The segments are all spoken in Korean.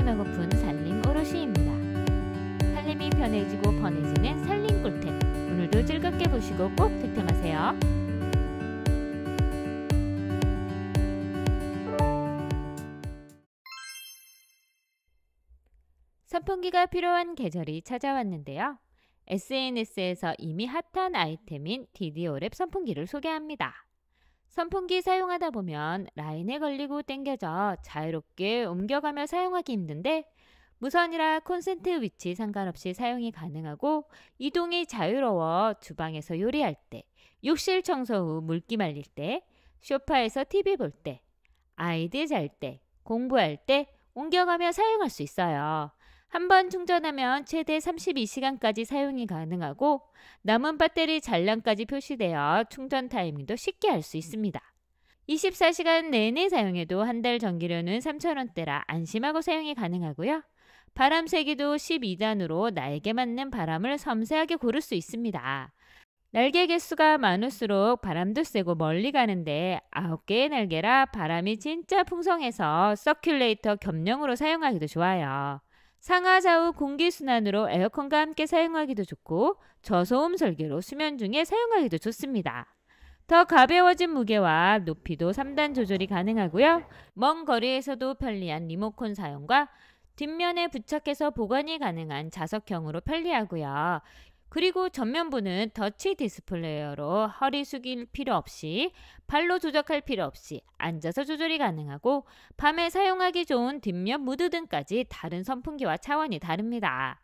살림에 고픈 살림 오롯이입니다. 살림이 편해지고 번해지는 살림 꿀템. 오늘도 즐겁게 보시고 꼭 득템하세요. 선풍기가 필요한 계절이 찾아왔는데요. SNS에서 이미 핫한 아이템인 DD오랩 선풍기를 소개합니다. 선풍기 사용하다 보면 라인에 걸리고 당겨져 자유롭게 옮겨가며 사용하기 힘든데 무선이라 콘센트 위치 상관없이 사용이 가능하고 이동이 자유로워 주방에서 요리할 때, 욕실 청소 후 물기 말릴 때, 소파에서 TV 볼 때, 아이들 잘 때, 공부할 때 옮겨가며 사용할 수 있어요. 한 번 충전하면 최대 32시간까지 사용이 가능하고 남은 배터리 잔량까지 표시되어 충전 타이밍도 쉽게 알 수 있습니다. 24시간 내내 사용해도 한 달 전기료는 3,000원대라 안심하고 사용이 가능하고요. 바람 세기도 12단으로 나에게 맞는 바람을 섬세하게 고를 수 있습니다. 날개 개수가 많을수록 바람도 세고 멀리 가는데 9개의 날개라 바람이 진짜 풍성해서 서큘레이터 겸용으로 사용하기도 좋아요. 상하 좌우 공기순환으로 에어컨과 함께 사용하기도 좋고 저소음 설계로 수면 중에 사용하기도 좋습니다. 더 가벼워진 무게와 높이도 3단 조절이 가능하고요. 먼 거리에서도 편리한 리모컨 사용과 뒷면에 부착해서 보관이 가능한 자석형으로 편리하고요. 그리고 전면부는 터치 디스플레이어로 허리 숙일 필요 없이 발로 조작할 필요 없이 앉아서 조절이 가능하고 밤에 사용하기 좋은 뒷면 무드 등까지 다른 선풍기와 차원이 다릅니다.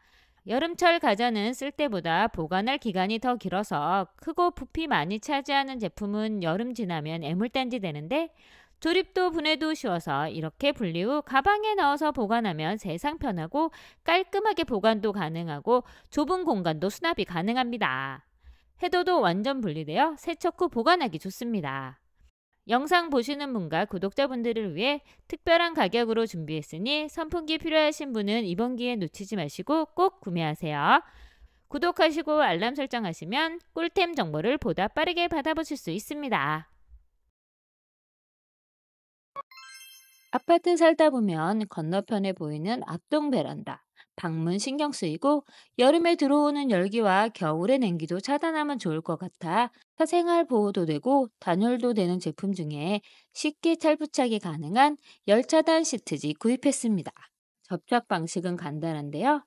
여름철 가전은 쓸 때보다 보관할 기간이 더 길어서 크고 부피 많이 차지하는 제품은 여름 지나면 애물단지 되는데 조립도 분해도 쉬워서 이렇게 분리 후 가방에 넣어서 보관하면 세상 편하고 깔끔하게 보관도 가능하고 좁은 공간도 수납이 가능합니다. 해도도 완전 분리되어 세척 후 보관하기 좋습니다. 영상 보시는 분과 구독자분들을 위해 특별한 가격으로 준비했으니 선풍기 필요하신 분은 이번 기회 놓치지 마시고 꼭 구매하세요. 구독하시고 알람 설정하시면 꿀템 정보를 보다 빠르게 받아보실 수 있습니다. 아파트 살다 보면 건너편에 보이는 앞동 베란다, 방문 신경 쓰이고 여름에 들어오는 열기와 겨울의 냉기도 차단하면 좋을 것 같아 사생활 보호도 되고 단열도 되는 제품 중에 쉽게 탈부착이 가능한 열차단 시트지 구입했습니다. 접착 방식은 간단한데요.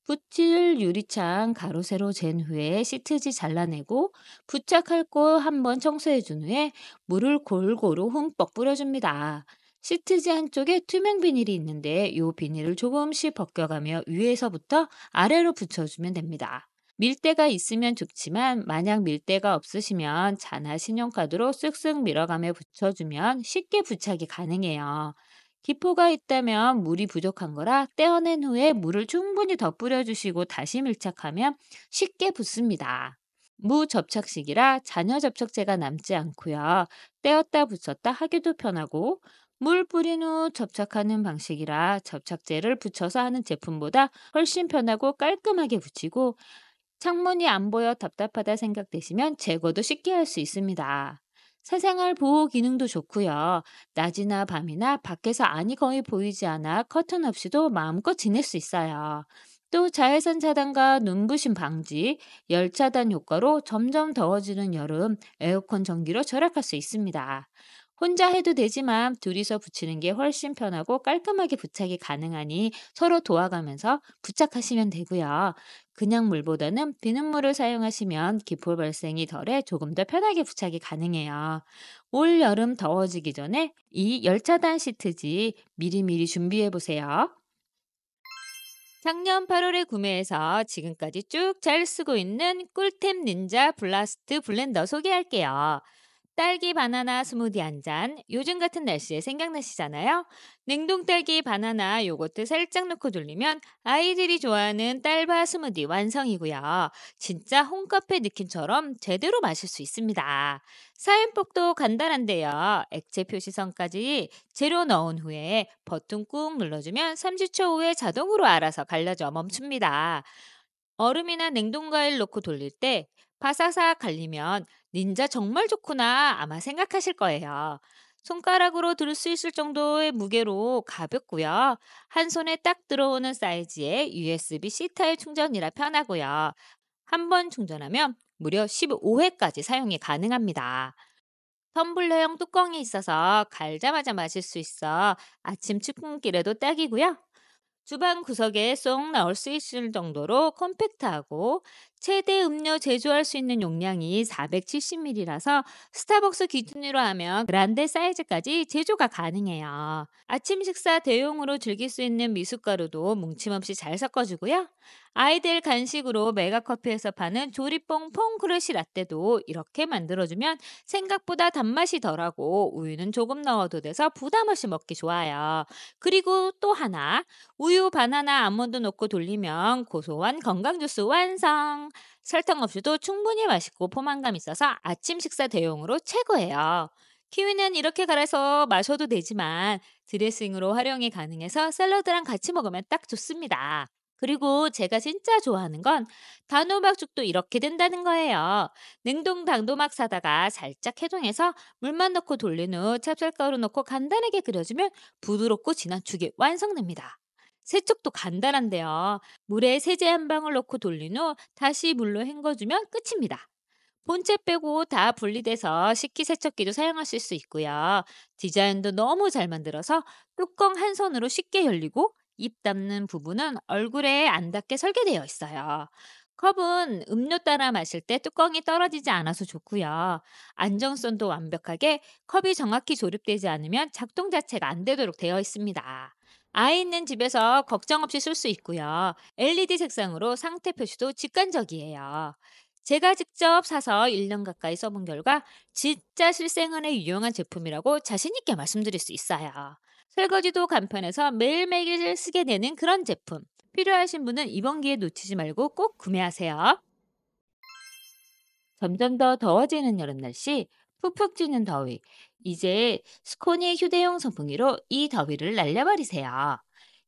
붓질 유리창 가로 세로 잰 후에 시트지 잘라내고 부착할 곳 한번 청소해 준 후에 물을 골고루 흠뻑 뿌려줍니다. 시트지 한쪽에 투명 비닐이 있는데 이 비닐을 조금씩 벗겨가며 위에서부터 아래로 붙여주면 됩니다. 밀대가 있으면 좋지만 만약 밀대가 없으시면 자나 신용카드로 쓱쓱 밀어가며 붙여주면 쉽게 부착이 가능해요. 기포가 있다면 물이 부족한 거라 떼어낸 후에 물을 충분히 더 뿌려주시고 다시 밀착하면 쉽게 붙습니다. 무접착식이라 잔여 접착제가 남지 않고요. 떼었다 붙였다 하기도 편하고 물 뿌린 후 접착하는 방식이라 접착제를 붙여서 하는 제품보다 훨씬 편하고 깔끔하게 붙이고 창문이 안 보여 답답하다 생각되시면 제거도 쉽게 할 수 있습니다. 사생활 보호 기능도 좋고요. 낮이나 밤이나 밖에서 안이 거의 보이지 않아 커튼 없이도 마음껏 지낼 수 있어요. 또 자외선 차단과 눈부심 방지, 열 차단 효과로 점점 더워지는 여름 에어컨 전기로 절약할 수 있습니다. 혼자 해도 되지만 둘이서 붙이는 게 훨씬 편하고 깔끔하게 부착이 가능하니 서로 도와가면서 부착하시면 되고요. 그냥 물보다는 비눗물을 사용하시면 기포 발생이 덜해 조금 더 편하게 부착이 가능해요. 올 여름 더워지기 전에 이 열차단 시트지 미리미리 준비해 보세요. 작년 8월에 구매해서 지금까지 쭉 잘 쓰고 있는 꿀템 닌자 블라스트 블렌더 소개할게요. 딸기 바나나 스무디 한 잔. 요즘 같은 날씨에 생각나시잖아요? 냉동 딸기 바나나 요거트 살짝 넣고 돌리면 아이들이 좋아하는 딸바 스무디 완성이고요. 진짜 홈카페 느낌처럼 제대로 마실 수 있습니다. 사용법도 간단한데요. 액체 표시선까지 재료 넣은 후에 버튼 꾹 눌러주면 30초 후에 자동으로 알아서 갈려져 멈춥니다. 얼음이나 냉동과일 넣고 돌릴 때 바사삭 갈리면 닌자 정말 좋구나 아마 생각하실 거예요. 손가락으로 들 수 있을 정도의 무게로 가볍고요. 한 손에 딱 들어오는 사이즈의 USB-C 타입 충전이라 편하고요. 한 번 충전하면 무려 15회까지 사용이 가능합니다. 텀블러형 뚜껑이 있어서 갈자마자 마실 수 있어 아침 출근길에도 딱이고요. 주방 구석에 쏙 넣을 수 있을 정도로 컴팩트하고 최대 음료 제조할 수 있는 용량이 470ml라서 스타벅스 기준으로 하면 그란데 사이즈까지 제조가 가능해요. 아침 식사 대용으로 즐길 수 있는 미숫가루도 뭉침 없이 잘 섞어주고요. 아이들 간식으로 메가커피에서 파는 조리뽕 퐁크러쉬 라떼도 이렇게 만들어주면 생각보다 단맛이 덜하고 우유는 조금 넣어도 돼서 부담 없이 먹기 좋아요. 그리고 또 하나, 우유, 바나나, 아몬드 넣고 돌리면 고소한 건강 주스 완성! 설탕 없이도 충분히 맛있고 포만감 있어서 아침 식사 대용으로 최고예요. 키위는 이렇게 갈아서 마셔도 되지만 드레싱으로 활용이 가능해서 샐러드랑 같이 먹으면 딱 좋습니다. 그리고 제가 진짜 좋아하는 건 단호박죽도 이렇게 된다는 거예요. 냉동 당도막 사다가 살짝 해동해서 물만 넣고 돌린 후 찹쌀가루 넣고 간단하게 끓여주면 부드럽고 진한 죽이 완성됩니다. 세척도 간단한데요. 물에 세제 한 방울 넣고 돌린 후 다시 물로 헹궈주면 끝입니다. 본체 빼고 다 분리돼서 식기세척기도 사용하실 수 있고요. 디자인도 너무 잘 만들어서 뚜껑 한 손으로 쉽게 열리고 입 닿는 부분은 얼굴에 안 닿게 설계되어 있어요. 컵은 음료 따라 마실 때 뚜껑이 떨어지지 않아서 좋고요. 안정성도 완벽하게 컵이 정확히 조립되지 않으면 작동 자체가 안 되도록 되어 있습니다. 아이 있는 집에서 걱정 없이 쓸 수 있고요. LED 색상으로 상태 표시도 직관적이에요. 제가 직접 사서 1년 가까이 써본 결과 진짜 실생활에 유용한 제품이라고 자신 있게 말씀드릴 수 있어요. 설거지도 간편해서 매일매일 쓰게 되는 그런 제품. 필요하신 분은 이번 기회 놓치지 말고 꼭 구매하세요. 점점 더 더워지는 여름 날씨, 푹푹 찌는 더위. 이제 스코니 휴대용 선풍기로 이 더위를 날려버리세요.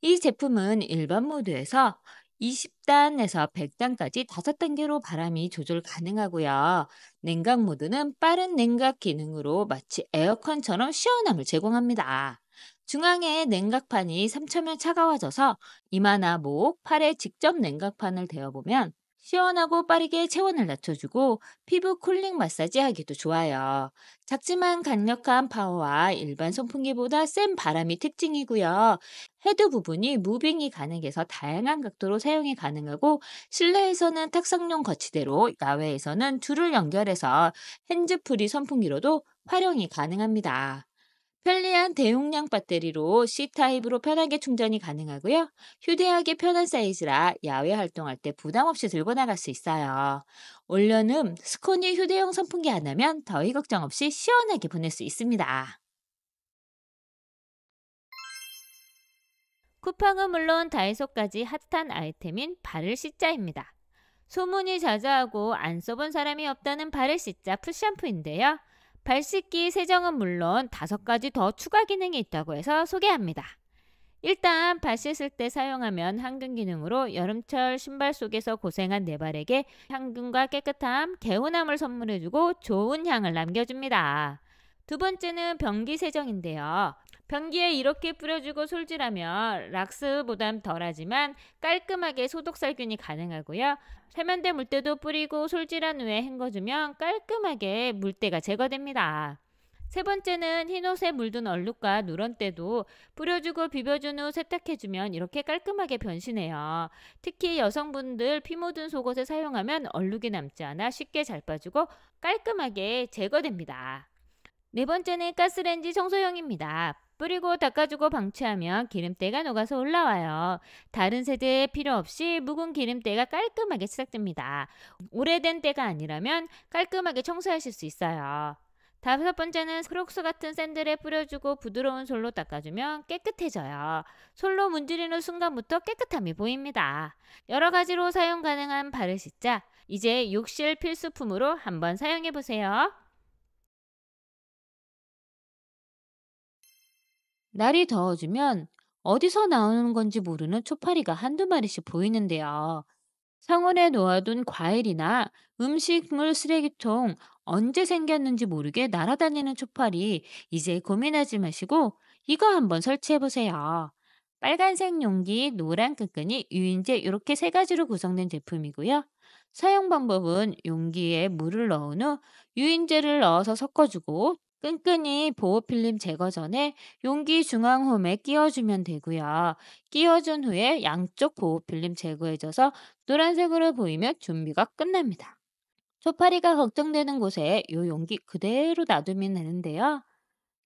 이 제품은 일반 모드에서 20단에서 100단까지 5단계로 바람이 조절 가능하고요. 냉각 모드는 빠른 냉각 기능으로 마치 에어컨처럼 시원함을 제공합니다. 중앙에 냉각판이 3초면 차가워져서 이마나 목, 팔에 직접 냉각판을 대어보면 시원하고 빠르게 체온을 낮춰주고 피부 쿨링 마사지 하기도 좋아요. 작지만 강력한 파워와 일반 선풍기보다 센 바람이 특징이고요. 헤드 부분이 무빙이 가능해서 다양한 각도로 사용이 가능하고 실내에서는 탁상용 거치대로 야외에서는 줄을 연결해서 핸즈프리 선풍기로도 활용이 가능합니다. 편리한 대용량 배터리로 C타입으로 편하게 충전이 가능하고요. 휴대하기 편한 사이즈라 야외 활동할 때 부담 없이 들고 나갈 수 있어요. 올여름 스코니 휴대용 선풍기 하나면 더위 걱정 없이 시원하게 보낼 수 있습니다. 쿠팡은 물론 다이소까지 핫한 아이템인 바를 씻자입니다. 소문이 자자하고 안 써본 사람이 없다는 바를 씻자 풋샴푸인데요. 발 씻기 세정은 물론 5가지 더 추가 기능이 있다고 해서 소개합니다. 일단 발 씻을 때 사용하면 항균 기능으로 여름철 신발 속에서 고생한 내 발에게 향균과 깨끗함, 개운함을 선물해주고 좋은 향을 남겨줍니다. 두 번째는 변기 세정인데요. 변기에 이렇게 뿌려주고 솔질하면 락스 부담 덜하지만 깔끔하게 소독 살균이 가능하고요. 세면대 물때도 뿌리고 솔질한 후에 헹궈주면 깔끔하게 물때가 제거됩니다. 세 번째는 흰옷에 물든 얼룩과 누런때도 뿌려주고 비벼준 후 세탁해주면 이렇게 깔끔하게 변신해요. 특히 여성분들 피 묻은 속옷을 사용하면 얼룩이 남지 않아 쉽게 잘 빠지고 깔끔하게 제거됩니다. 네 번째는 가스레인지 청소용입니다. 뿌리고 닦아주고 방치하면 기름때가 녹아서 올라와요. 다른 세제에 필요 없이 묵은 기름때가 깔끔하게 시작됩니다. 오래된 때가 아니라면 깔끔하게 청소하실 수 있어요. 다섯 번째는 크록스 같은 샌들에 뿌려주고 부드러운 솔로 닦아주면 깨끗해져요. 솔로 문지르는 순간부터 깨끗함이 보입니다. 여러 가지로 사용 가능한 바르 씻자. 이제 욕실 필수품으로 한번 사용해보세요. 날이 더워지면 어디서 나오는 건지 모르는 초파리가 한두 마리씩 보이는데요. 상온에 놓아둔 과일이나 음식물 쓰레기통 언제 생겼는지 모르게 날아다니는 초파리 이제 고민하지 마시고 이거 한번 설치해 보세요. 빨간색 용기, 노란 끈끈이, 유인제 이렇게 세 가지로 구성된 제품이고요. 사용 방법은 용기에 물을 넣은 후 유인제를 넣어서 섞어주고 끈끈이 보호필름 제거 전에 용기 중앙홈에 끼워주면 되고요. 끼워준 후에 양쪽 보호필름 제거해줘서 노란색으로 보이면 준비가 끝납니다. 초파리가 걱정되는 곳에 이 용기 그대로 놔두면 되는데요.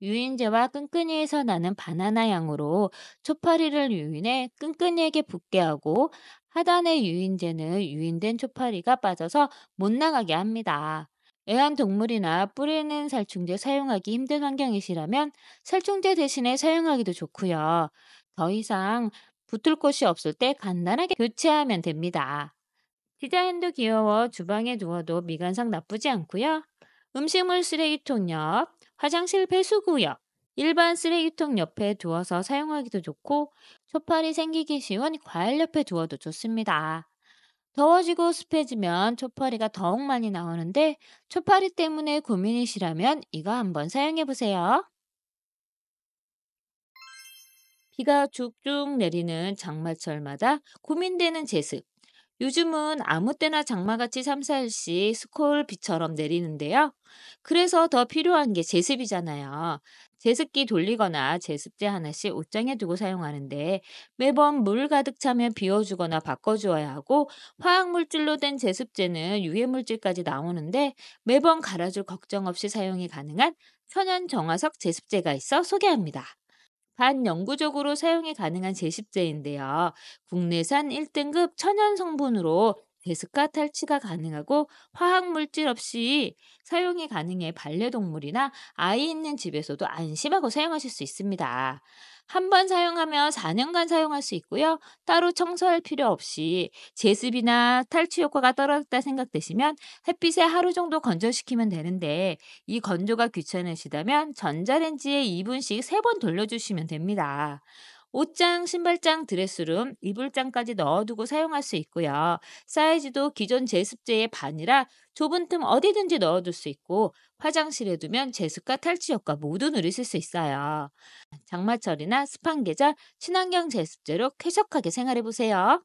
유인제와 끈끈이에서 나는 바나나 향으로 초파리를 유인해 끈끈이에게 붙게 하고 하단의 유인제는 유인된 초파리가 빠져서 못 나가게 합니다. 애완동물이나 뿌리는 살충제 사용하기 힘든 환경이시라면 살충제 대신에 사용하기도 좋고요. 더 이상 붙을 곳이 없을 때 간단하게 교체하면 됩니다. 디자인도 귀여워 주방에 두어도 미관상 나쁘지 않고요. 음식물 쓰레기통 옆, 화장실 배수구 옆, 일반 쓰레기통 옆에 두어서 사용하기도 좋고, 초파리 생기기 쉬운 과일 옆에 두어도 좋습니다. 더워지고 습해지면 초파리가 더욱 많이 나오는데, 초파리 때문에 고민이시라면 이거 한번 사용해 보세요. 비가 쭉쭉 내리는 장마철마다 고민되는 제습. 요즘은 아무 때나 장마같이 3, 4일씩 스콜비처럼 내리는데요. 그래서 더 필요한 게 제습이잖아요. 제습기 돌리거나 제습제 하나씩 옷장에 두고 사용하는데 매번 물 가득 차면 비워주거나 바꿔주어야 하고 화학물질로 된 제습제는 유해물질까지 나오는데 매번 갈아줄 걱정 없이 사용이 가능한 천연 정화석 제습제가 있어 소개합니다. 반영구적으로 사용이 가능한 제습제인데요. 국내산 1등급 천연 성분으로 데스카 탈취가 가능하고 화학 물질 없이 사용이 가능해 반려동물이나 아이 있는 집에서도 안심하고 사용하실 수 있습니다. 한 번 사용하면 4년간 사용할 수 있고요. 따로 청소할 필요 없이 제습이나 탈취 효과가 떨어졌다 생각되시면 햇빛에 하루 정도 건조시키면 되는데 이 건조가 귀찮으시다면 전자레인지에 2분씩 3번 돌려주시면 됩니다. 옷장, 신발장, 드레스룸, 이불장까지 넣어두고 사용할 수 있고요. 사이즈도 기존 제습제의 반이라 좁은 틈 어디든지 넣어둘 수 있고 화장실에 두면 제습과 탈취 효과 모두 누리실 수 있어요. 장마철이나 습한 계절 친환경 제습제로 쾌적하게 생활해 보세요.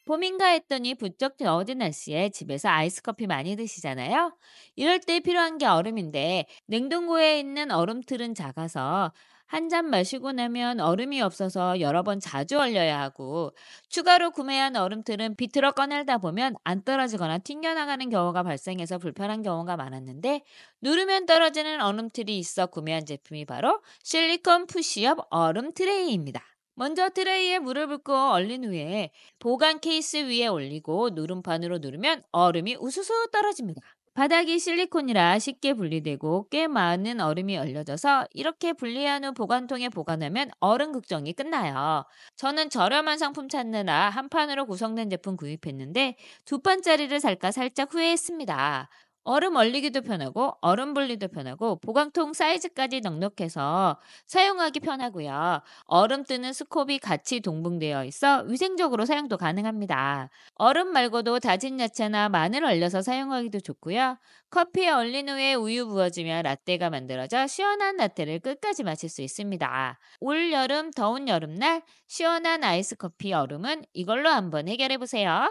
봄인가 했더니 부쩍 더워진 날씨에 집에서 아이스 커피 많이 드시잖아요. 이럴 때 필요한 게 얼음인데 냉동고에 있는 얼음틀은 작아서 한 잔 마시고 나면 얼음이 없어서 여러 번 자주 얼려야 하고 추가로 구매한 얼음틀은 비틀어 꺼내다 보면 안 떨어지거나 튕겨나가는 경우가 발생해서 불편한 경우가 많았는데 누르면 떨어지는 얼음틀이 있어 구매한 제품이 바로 실리콘 푸시업 얼음 트레이입니다. 먼저 트레이에 물을 붓고 얼린 후에 보관 케이스 위에 올리고 누름판으로 누르면 얼음이 우수수 떨어집니다. 바닥이 실리콘이라 쉽게 분리되고 꽤 많은 얼음이 얼려져서 이렇게 분리한 후 보관통에 보관하면 얼음 걱정이 끝나요. 저는 저렴한 상품 찾느라 한 판으로 구성된 제품 구입했는데 두 판짜리를 살까 살짝 후회했습니다. 얼음 얼리기도 편하고 얼음 분리도 편하고 보관통 사이즈까지 넉넉해서 사용하기 편하고요. 얼음 뜨는 스콥이 같이 동봉되어 있어 위생적으로 사용도 가능합니다. 얼음 말고도 다진 야채나 마늘 얼려서 사용하기도 좋고요. 커피에 얼린 후에 우유 부어주면 라떼가 만들어져 시원한 라떼를 끝까지 마실 수 있습니다. 올 여름 더운 여름날 시원한 아이스 커피 얼음은 이걸로 한번 해결해 보세요.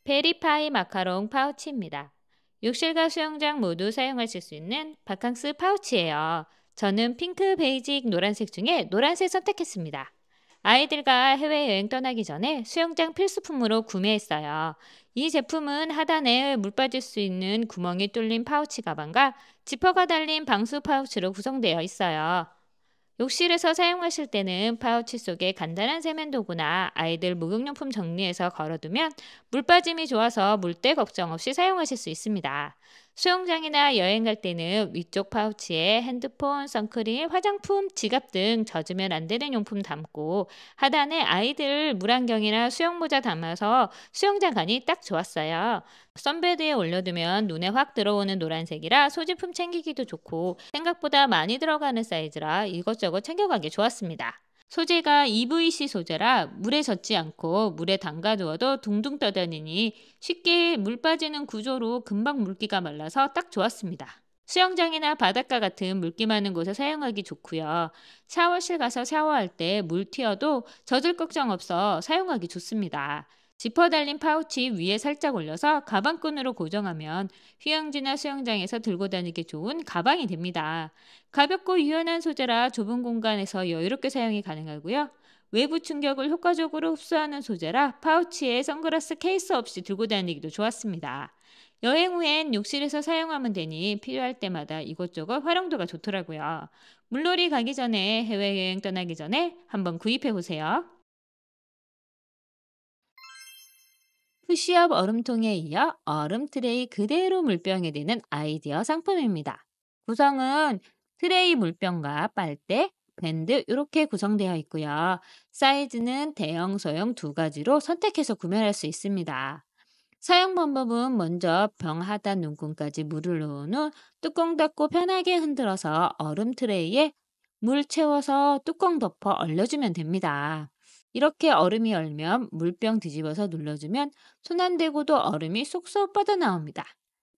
베리파이 마카롱 파우치입니다. 욕실과 수영장 모두 사용하실 수 있는 바캉스 파우치예요. 저는 핑크, 베이직, 노란색 중에 노란색 선택했습니다. 아이들과 해외여행 떠나기 전에 수영장 필수품으로 구매했어요. 이 제품은 하단에 물 빠질 수 있는 구멍이 뚫린 파우치 가방과 지퍼가 달린 방수 파우치로 구성되어 있어요. 욕실에서 사용하실 때는 파우치 속에 간단한 세면도구나 아이들 목욕용품 정리해서 걸어두면 물 빠짐이 좋아서 물때 걱정 없이 사용하실 수 있습니다. 수영장이나 여행 갈 때는 위쪽 파우치에 핸드폰, 선크림, 화장품, 지갑 등 젖으면 안 되는 용품 담고 하단에 아이들 물안경이나 수영모자 담아서 수영장 가니 딱 좋았어요. 선베드에 올려두면 눈에 확 들어오는 노란색이라 소지품 챙기기도 좋고 생각보다 많이 들어가는 사이즈라 이것저것 챙겨가기 좋았습니다. 소재가 EVC 소재라 물에 젖지 않고 물에 담가두어도 둥둥 떠다니니 쉽게 물 빠지는 구조로 금방 물기가 말라서 딱 좋았습니다. 수영장이나 바닷가 같은 물기 많은 곳에 사용하기 좋고요. 샤워실 가서 샤워할 때 물 튀어도 젖을 걱정 없어 사용하기 좋습니다. 지퍼 달린 파우치 위에 살짝 올려서 가방끈으로 고정하면 휴양지나 수영장에서 들고 다니기 좋은 가방이 됩니다. 가볍고 유연한 소재라 좁은 공간에서 여유롭게 사용이 가능하고요. 외부 충격을 효과적으로 흡수하는 소재라 파우치에 선글라스 케이스 없이 들고 다니기도 좋았습니다. 여행 후엔 욕실에서 사용하면 되니 필요할 때마다 이것저것 활용도가 좋더라고요. 물놀이 가기 전에 해외여행 떠나기 전에 한번 구입해 보세요. 푸시업 얼음통에 이어 얼음 트레이 그대로 물병에 드는 아이디어 상품입니다. 구성은 트레이 물병과 빨대, 밴드 이렇게 구성되어 있고요. 사이즈는 대형, 소형 두 가지로 선택해서 구매할 수 있습니다. 사용 방법은 먼저 병 하단 눈금까지 물을 넣은 후 뚜껑 닫고 편하게 흔들어서 얼음 트레이에 물 채워서 뚜껑 덮어 얼려주면 됩니다. 이렇게 얼음이 얼면 물병 뒤집어서 눌러주면 손 안 대고도 얼음이 쏙쏙 뻗어나옵니다.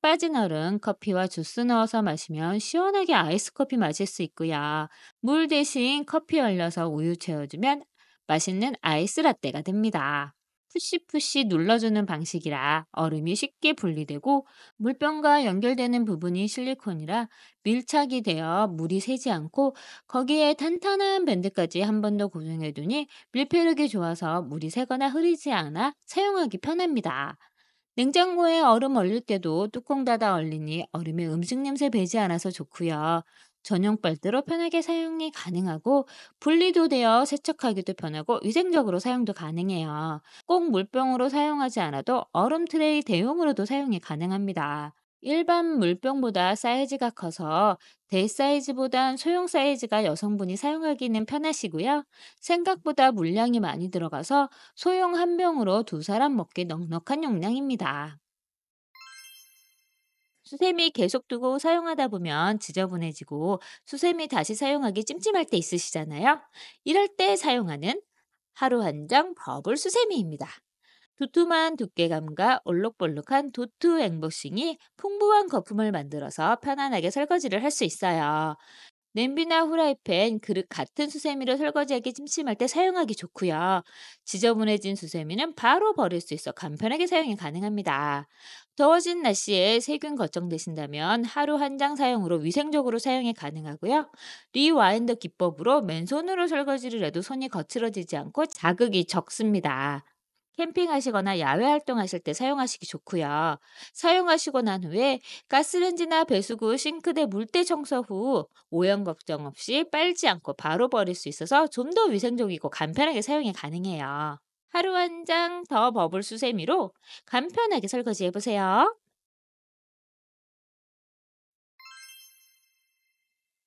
빠진 얼음 커피와 주스 넣어서 마시면 시원하게 아이스 커피 마실 수 있고요. 물 대신 커피 얼려서 우유 채워주면 맛있는 아이스 라떼가 됩니다. 푸시푸시 눌러주는 방식이라 얼음이 쉽게 분리되고 물병과 연결되는 부분이 실리콘이라 밀착이 되어 물이 새지 않고 거기에 탄탄한 밴드까지 한 번 더 고정해두니 밀폐력이 좋아서 물이 새거나 흐리지 않아 사용하기 편합니다. 냉장고에 얼음 얼릴 때도 뚜껑 닫아 얼리니 얼음에 음식 냄새 배지 않아서 좋고요. 전용 빨대로 편하게 사용이 가능하고 분리도 되어 세척하기도 편하고 위생적으로 사용도 가능해요. 꼭 물병으로 사용하지 않아도 얼음 트레이 대용으로도 사용이 가능합니다. 일반 물병보다 사이즈가 커서 대사이즈보단 소형 사이즈가 여성분이 사용하기는 편하시고요. 생각보다 물량이 많이 들어가서 소형 한 병으로 두 사람 먹기 넉넉한 용량입니다. 수세미 계속 두고 사용하다 보면 지저분해지고 수세미 다시 사용하기 찜찜할 때 있으시잖아요. 이럴 때 사용하는 하루 한 장 버블 수세미입니다. 두툼한 두께감과 올록볼록한 도트 엠보싱이 풍부한 거품을 만들어서 편안하게 설거지를 할 수 있어요. 냄비나 후라이팬, 그릇 같은 수세미로 설거지하기 심심할 때 사용하기 좋고요. 지저분해진 수세미는 바로 버릴 수 있어 간편하게 사용이 가능합니다. 더워진 날씨에 세균 걱정되신다면 하루 한 장 사용으로 위생적으로 사용이 가능하고요. 리와인드 기법으로 맨손으로 설거지를 해도 손이 거칠어지지 않고 자극이 적습니다. 캠핑하시거나 야외 활동하실 때 사용하시기 좋고요. 사용하시고 난 후에 가스레인지나 배수구, 싱크대 물때 청소 후 오염 걱정 없이 빨지 않고 바로 버릴 수 있어서 좀 더 위생적이고 간편하게 사용이 가능해요. 하루 한 장 더 버블 수세미로 간편하게 설거지 해보세요.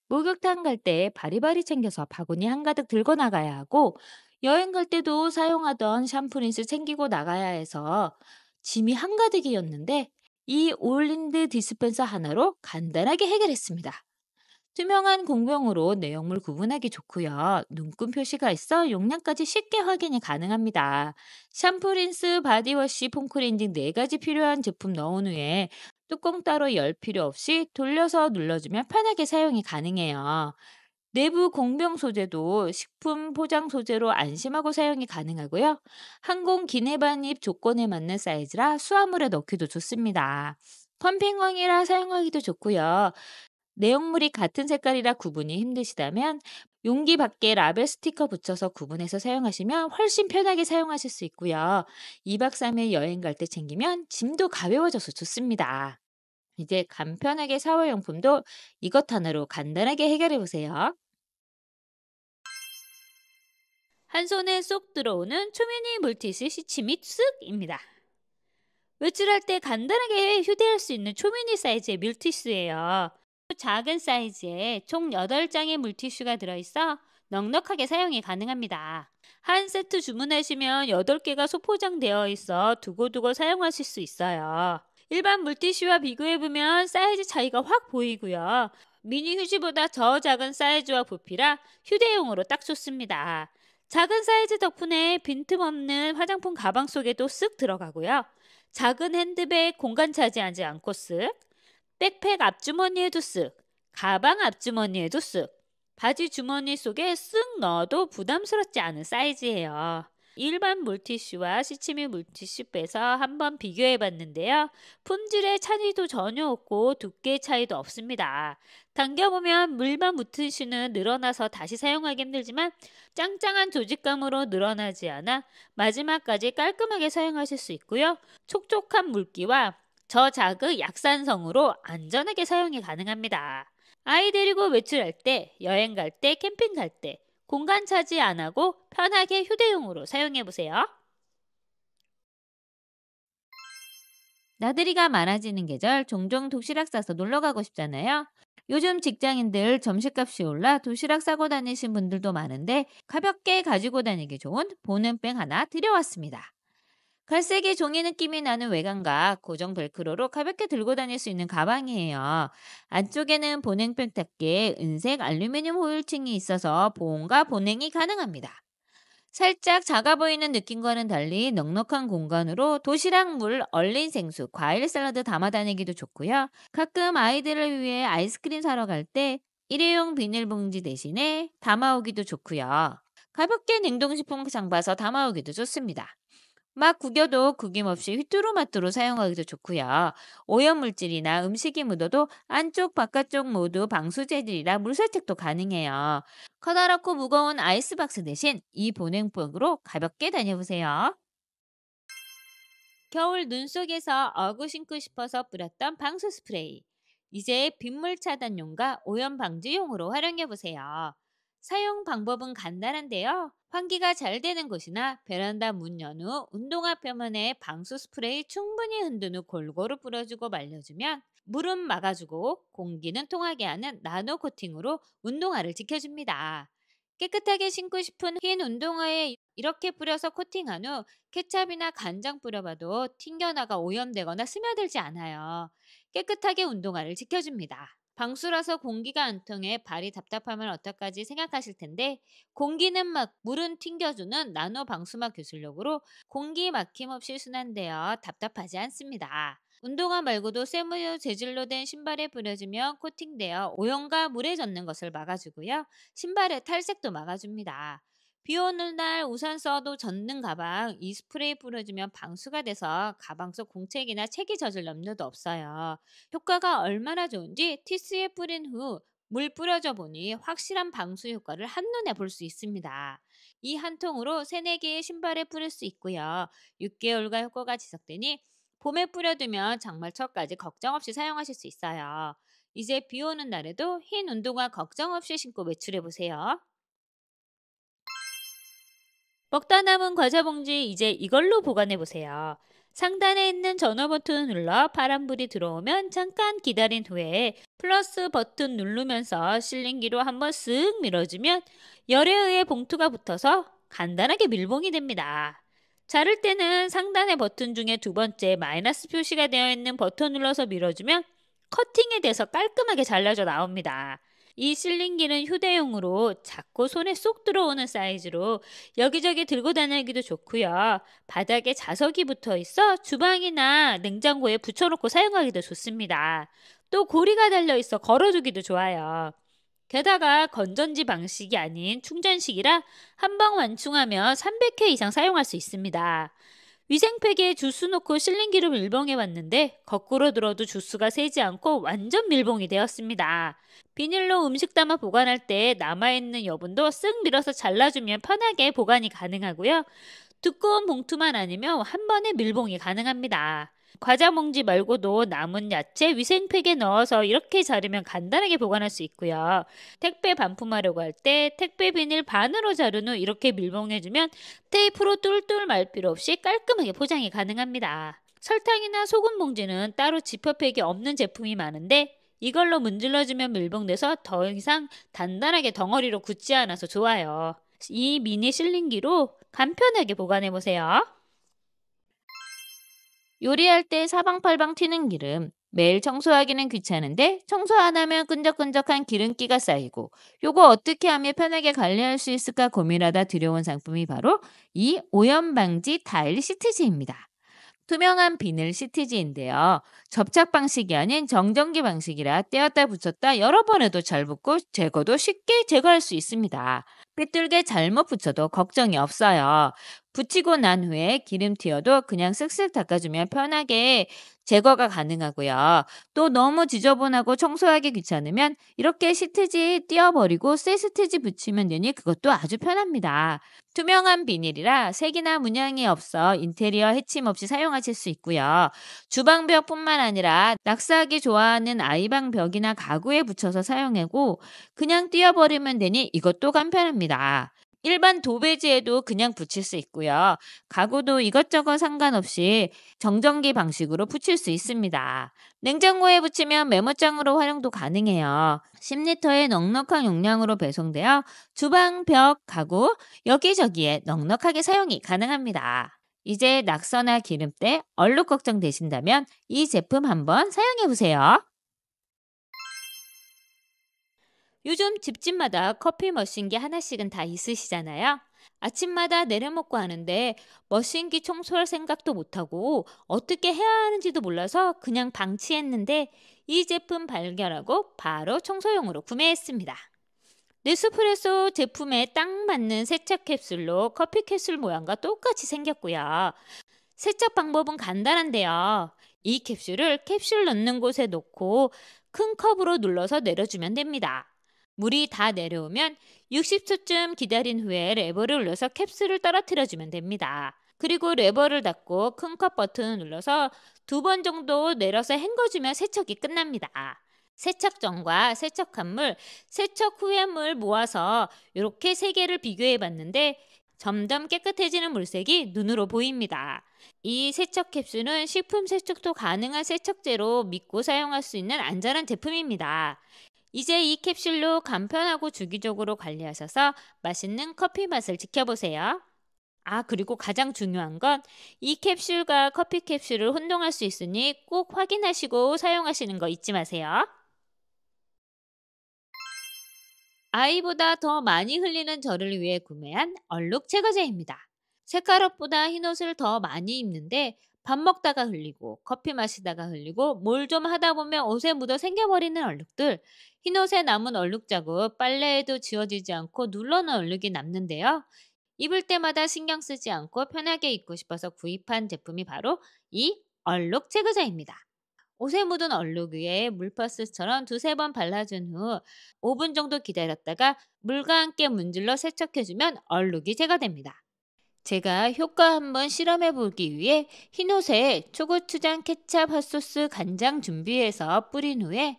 목욕탕 갈 때 바리바리 챙겨서 바구니 한가득 들고 나가야 하고 여행 갈 때도 사용하던 샴푸린스 챙기고 나가야 해서 짐이 한가득이었는데 이 올린드 디스펜서 하나로 간단하게 해결했습니다. 투명한 공병으로 내용물 구분하기 좋고요. 눈금 표시가 있어 용량까지 쉽게 확인이 가능합니다. 샴푸, 린스, 바디워시, 폼클렌징 네 가지 필요한 제품 넣은 후에 뚜껑 따로 열 필요 없이 돌려서 눌러주면 편하게 사용이 가능해요. 내부 공병 소재도 식품 포장 소재로 안심하고 사용이 가능하고요. 항공 기내 반입 조건에 맞는 사이즈라 수화물에 넣기도 좋습니다. 펌핑형이라 사용하기도 좋고요. 내용물이 같은 색깔이라 구분이 힘드시다면 용기 밖에 라벨 스티커 붙여서 구분해서 사용하시면 훨씬 편하게 사용하실 수 있고요. 2박 3일 여행 갈 때 챙기면 짐도 가벼워져서 좋습니다. 이제 간편하게 샤워용품도 이것 하나로 간단하게 해결해 보세요. 한 손에 쏙 들어오는 초미니 물티슈 시치미 쓱입니다. 외출할 때 간단하게 휴대할 수 있는 초미니 사이즈의 물티슈예요. 작은 사이즈에 총 8장의 물티슈가 들어있어 넉넉하게 사용이 가능합니다. 한 세트 주문하시면 8개가 소포장되어 있어 두고두고 사용하실 수 있어요. 일반 물티슈와 비교해보면 사이즈 차이가 확 보이고요. 미니 휴지보다 더 작은 사이즈와 부피라 휴대용으로 딱 좋습니다. 작은 사이즈 덕분에 빈틈없는 화장품 가방 속에도 쓱 들어가고요. 작은 핸드백 공간 차지하지 않고 쓱, 백팩 앞주머니에도 쓱, 가방 앞주머니에도 쓱, 바지 주머니 속에 쓱 넣어도 부담스럽지 않은 사이즈예요. 일반 물티슈와 시치미 물티슈 빼서 한번 비교해 봤는데요. 품질의 차이도 전혀 없고 두께 차이도 없습니다. 당겨보면 물만 물티슈는 늘어나서 다시 사용하기 힘들지만 짱짱한 조직감으로 늘어나지 않아 마지막까지 깔끔하게 사용하실 수 있고요. 촉촉한 물기와 저자극 약산성으로 안전하게 사용이 가능합니다. 아이 데리고 외출할 때, 여행 갈 때, 캠핑 갈 때 공간 차지 안 하고 편하게 휴대용으로 사용해 보세요. 나들이가 많아지는 계절 종종 도시락 싸서 놀러 가고 싶잖아요. 요즘 직장인들 점심값이 올라 도시락 싸고 다니신 분들도 많은데 가볍게 가지고 다니기 좋은 보냉병 하나 들여왔습니다. 갈색의 종이 느낌이 나는 외관과 고정 벨크로로 가볍게 들고 다닐 수 있는 가방이에요. 안쪽에는 보냉백답게 은색 알루미늄 호일층이 있어서 보온과 보냉이 가능합니다. 살짝 작아 보이는 느낌과는 달리 넉넉한 공간으로 도시락, 물, 얼린 생수, 과일 샐러드 담아 다니기도 좋고요. 가끔 아이들을 위해 아이스크림 사러 갈 때 일회용 비닐봉지 대신에 담아오기도 좋고요. 가볍게 냉동식품 장봐서 담아오기도 좋습니다. 막 구겨도 구김없이 휘뚜루마뚜루 사용하기도 좋고요. 오염물질이나 음식이 묻어도 안쪽 바깥쪽 모두 방수재질이라 물세척도 가능해요. 커다랗고 무거운 아이스박스 대신 이 보냉백으로 가볍게 다녀보세요. 겨울 눈 속에서 어구 신고 싶어서 뿌렸던 방수 스프레이. 이제 빗물 차단용과 오염 방지용으로 활용해 보세요. 사용 방법은 간단한데요. 환기가 잘 되는 곳이나 베란다 문 연 후 운동화 표면에 방수 스프레이 충분히 흔든 후 골고루 뿌려주고 말려주면 물은 막아주고 공기는 통하게 하는 나노 코팅으로 운동화를 지켜줍니다. 깨끗하게 신고 싶은 흰 운동화에 이렇게 뿌려서 코팅한 후 케찹이나 간장 뿌려봐도 튕겨나가 오염되거나 스며들지 않아요. 깨끗하게 운동화를 지켜줍니다. 방수라서 공기가 안 통해 발이 답답하면 어떡하지 생각하실 텐데 공기는 막 물은 튕겨주는 나노 방수막 기술력으로 공기 막힘 없이 순환되어 답답하지 않습니다. 운동화 말고도 세무 재질로 된 신발에 뿌려주면 코팅되어 오염과 물에 젖는 것을 막아주고요. 신발의 탈색도 막아줍니다. 비 오는 날 우산 써도 젖는 가방 이 스프레이 뿌려주면 방수가 돼서 가방 속 공책이나 책이 젖을 염려도 없어요. 효과가 얼마나 좋은지 티스에 뿌린 후 물 뿌려줘 보니 확실한 방수 효과를 한눈에 볼 수 있습니다. 이 한 통으로 3, 4개의 신발에 뿌릴 수 있고요. 6개월간 효과가 지속되니 봄에 뿌려두면 장마철까지 걱정 없이 사용하실 수 있어요. 이제 비 오는 날에도 흰 운동화 걱정 없이 신고 외출해 보세요. 먹다 남은 과자 봉지 이제 이걸로 보관해 보세요. 상단에 있는 전원 버튼을 눌러 파란불이 들어오면 잠깐 기다린 후에 플러스 버튼 누르면서 실링기로 한번 쓱 밀어주면 열에 의해 봉투가 붙어서 간단하게 밀봉이 됩니다. 자를 때는 상단의 버튼 중에 두 번째 마이너스 표시가 되어 있는 버튼 눌러서 밀어주면 커팅이 돼서 깔끔하게 잘라져 나옵니다. 이 실링기는 휴대용으로 작고 손에 쏙 들어오는 사이즈로 여기저기 들고 다니기도 좋고요. 바닥에 자석이 붙어 있어 주방이나 냉장고에 붙여놓고 사용하기도 좋습니다. 또 고리가 달려 있어 걸어두기도 좋아요. 게다가 건전지 방식이 아닌 충전식이라 한 방 완충하면 300회 이상 사용할 수 있습니다. 위생팩에 주스 넣고 실링기로 밀봉해 봤는데 거꾸로 들어도 주스가 새지 않고 완전 밀봉이 되었습니다. 비닐로 음식 담아 보관할 때 남아있는 여분도 쓱 밀어서 잘라주면 편하게 보관이 가능하고요. 두꺼운 봉투만 아니면 한 번에 밀봉이 가능합니다. 과자 봉지 말고도 남은 야채 위생팩에 넣어서 이렇게 자르면 간단하게 보관할 수 있고요. 택배 반품하려고 할 때 택배 비닐 반으로 자른 후 이렇게 밀봉해주면 테이프로 뚫뚫 말 필요 없이 깔끔하게 포장이 가능합니다. 설탕이나 소금 봉지는 따로 지퍼팩이 없는 제품이 많은데 이걸로 문질러주면 밀봉돼서 더 이상 단단하게 덩어리로 굳지 않아서 좋아요. 이 미니 실링기로 간편하게 보관해보세요. 요리할 때 사방팔방 튀는 기름, 매일 청소하기는 귀찮은데 청소 안 하면 끈적끈적한 기름기가 쌓이고 요거 어떻게 하면 편하게 관리할 수 있을까 고민하다 들여온 상품이 바로 이 오염 방지 타일 시트지입니다. 투명한 비닐 시트지인데요. 접착 방식이 아닌 정전기 방식이라 떼었다 붙였다 여러 번 해도 잘 붙고 제거도 쉽게 제거할 수 있습니다. 삐뚤게 잘못 붙여도 걱정이 없어요. 붙이고 난 후에 기름 튀어도 그냥 쓱쓱 닦아주면 편하게 제거가 가능하고요. 또 너무 지저분하고 청소하기 귀찮으면 이렇게 시트지 띄워버리고 새 시트지 붙이면 되니 그것도 아주 편합니다. 투명한 비닐이라 색이나 문양이 없어 인테리어 해침 없이 사용하실 수 있고요. 주방벽뿐만 아니라 낙서하기 좋아하는 아이방 벽이나 가구에 붙여서 사용하고 그냥 띄워버리면 되니 이것도 간편합니다. 일반 도배지에도 그냥 붙일 수 있고요. 가구도 이것저것 상관없이 정전기 방식으로 붙일 수 있습니다. 냉장고에 붙이면 메모장으로 활용도 가능해요. 10리터의 넉넉한 용량으로 배송되어 주방, 벽, 가구 여기저기에 넉넉하게 사용이 가능합니다. 이제 낙서나 기름때, 얼룩 걱정되신다면 이 제품 한번 사용해보세요. 요즘 집집마다 커피 머신기 하나씩은 다 있으시잖아요. 아침마다 내려먹고 하는데 머신기 청소할 생각도 못하고 어떻게 해야 하는지도 몰라서 그냥 방치했는데 이 제품 발견하고 바로 청소용으로 구매했습니다. 네스프레소 제품에 딱 맞는 세척 캡슐로 커피 캡슐 모양과 똑같이 생겼고요. 세척 방법은 간단한데요. 이 캡슐을 캡슐 넣는 곳에 놓고 큰 컵으로 눌러서 내려주면 됩니다. 물이 다 내려오면 60초쯤 기다린 후에 레버를 눌러서 캡슐을 떨어뜨려주면 됩니다. 그리고 레버를 닫고 큰 컵 버튼을 눌러서 2번 정도 내려서 헹궈주면 세척이 끝납니다. 세척 전과 세척한 물, 세척 후의 물 모아서 이렇게 3개를 비교해 봤는데 점점 깨끗해지는 물색이 눈으로 보입니다. 이 세척 캡슐은 식품 세척도 가능한 세척제로 믿고 사용할 수 있는 안전한 제품입니다. 이제 이 캡슐로 간편하고 주기적으로 관리하셔서 맛있는 커피 맛을 지켜보세요. 그리고 가장 중요한 건 이 캡슐과 커피 캡슐을 혼동할 수 있으니 꼭 확인하시고 사용하시는 거 잊지 마세요. 아이보다 더 많이 흘리는 저를 위해 구매한 얼룩 제거제입니다. 색깔옷보다 흰옷을 더 많이 입는데 밥 먹다가 흘리고 커피 마시다가 흘리고 뭘 좀 하다 보면 옷에 묻어 생겨버리는 얼룩들, 흰옷에 남은 얼룩 자국 빨래해도 지워지지 않고 눌러놓은 얼룩이 남는데요. 입을 때마다 신경 쓰지 않고 편하게 입고 싶어서 구입한 제품이 바로 이 얼룩 제거제입니다. 옷에 묻은 얼룩 위에 물퍼스처럼 2~3번 발라준 후 5분 정도 기다렸다가 물과 함께 문질러 세척해주면 얼룩이 제거됩니다. 제가 효과 한번 실험해 보기 위해 흰옷에 초고추장, 케찹, 핫소스, 간장 준비해서 뿌린 후에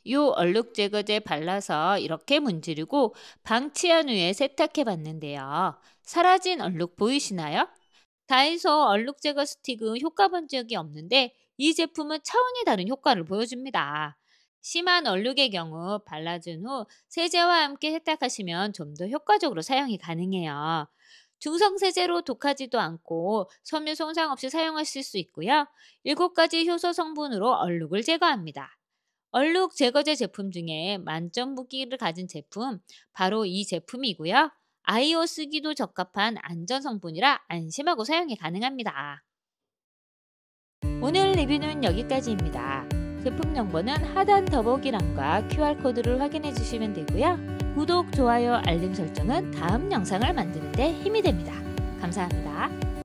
요 얼룩 제거제 발라서 이렇게 문지르고 방치한 후에 세탁해 봤는데요. 사라진 얼룩 보이시나요? 다이소 얼룩 제거 스틱은 효과 본 적이 없는데 이 제품은 차원이 다른 효과를 보여줍니다. 심한 얼룩의 경우 발라준 후 세제와 함께 세탁하시면 좀 더 효과적으로 사용이 가능해요. 중성세제로 독하지도 않고 섬유 손상 없이 사용하실 수 있고요. 7가지 효소 성분으로 얼룩을 제거합니다. 얼룩 제거제 제품 중에 만점 무기를 가진 제품 바로 이 제품이고요. 아이오 쓰기도 적합한 안전 성분이라 안심하고 사용이 가능합니다. 오늘 리뷰는 여기까지입니다. 제품 정보는 하단 더보기란과 QR코드를 확인해 주시면 되고요. 구독, 좋아요, 알림 설정은 다음 영상을 만드는 데 힘이 됩니다. 감사합니다.